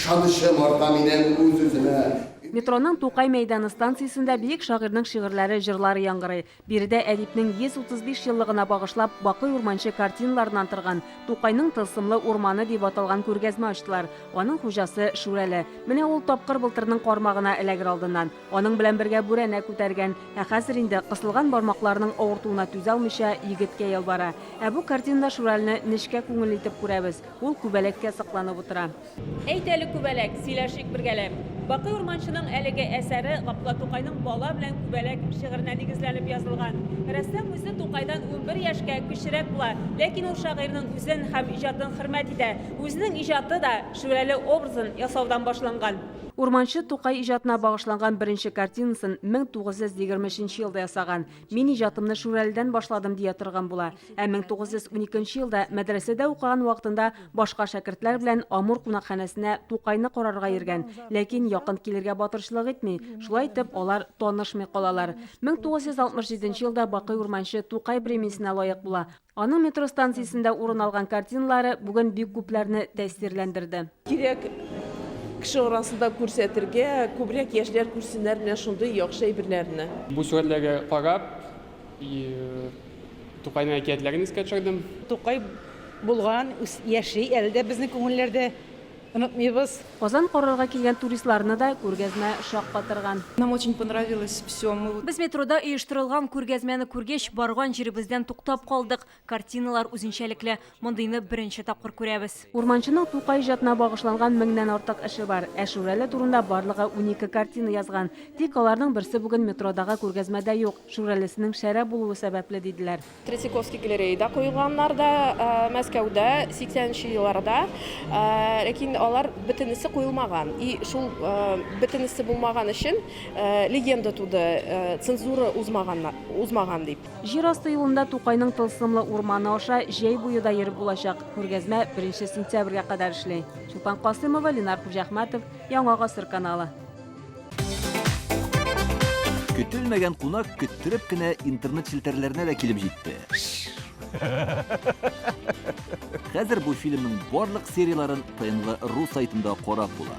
ышанычым арта менен үз-өзүмө. Метроның Тукай мәйданы станциясында бейік шағырның шиғырлары, жырлары яңғыры. Берді әдипнің 135 жыллығына бағышлап, Бақый урманчы картиналарынан тұрған Тукайның тылсымлы урманы деп аталған көргәзмә аштылар. Оның хужасы Шүрәлі. Менә ул тапқыр былтырның қармағына эләгер алдынан. Оның белән бергә бүрәнә күтәргән. Хәзер инде кысылган бармакларның авыртуына түзә алмыйча егеткә ялбара. Бу картинада Шүрәлне нечкә күңел итеп күрәбез. Ул күбәләккә сакланып утыра. Әйтәле күбәләк, сөйләшик бергәләп. Бақый урманчының әлеге әсәре Ғафлат Тукайның бала белән күбәләк шигыренә нигезләнеп язылган. Рәссам үзе Тукайдан 11 яшькә кечерәк була, ләкин ул шагыйрьнең үзен һәм иҗатын хөрмәт итә. Үзенең иҗаты да Шүрәле образын ясаудан башланган. Урманчы Тукай иҗатына багышланган беренче картинасын 1923 елда ясаган. Мин иҗатымны Шүрәледән башладым дия торган була. 1912 елда мәдрәсәдә укыган вакытында башка шәкертләр белән Амур кунакханәсенә Тукайны карарга йөргән. Ләкин якын килергә батырчылык итми. Шулай итеп алар танышмый калалар. 1967 елда Бакый урманчы Тукай премиясенә лаек була. Аның метро станциясендә урын алган картиналары бүген бик күпләрне тәэсирләндерде. Кеше арасында күрсәтергә, күбрәк яшьләр күрсеннәр менә шундый яхшы әйберләрне. Бу сүрәтләргә карап, Тукайның әкиятләрен искә төшердем. Тукай булган яши, әле дә безнең күңелләрдә унутмыйбыз. Казан карарга килгән туристларны да күргәзмә шаккатырган. Нам очень понравилось все. Без метрода оештырылган күргәзмәне күргәч, барган җиребездән туктап калдык. Картиналар үзенчәлекле, мондыйны беренче тапкыр күрәбез. Урманчының Тукай иҗатына багышланган 1000дән артык эше бар. Шүрәле турында барлыгы 12 картина язган. Тик аларның берсе бүген метродагы күргәзмәдә юк. Шүрәлесенең шәрә булуы сәбәпле диделәр. Третьяковский галереяда куелганнар да, Мәскәүдә 80-нче елларда, ләкин алар бөтенесе куелмаган. И шул бөтенесе булмаган өчен легенда туды, цензура узмаган дип. Җир асты юлында Тукайның тылсымлы урманы аша җәй буе да йөреп булачак. Күргәзмә 1 сентябрьгә кадәр эшли. Чулпан Касыймова, Ленар Хуҗахмәтов, Яңа Гасыр каналы. Көтелмәгән кунак көттереп кенә интернет челтәрләренә дә килеп җитте. Хәзер бу фильмның барлык серияларын ТНВ.ру сайтында карап була.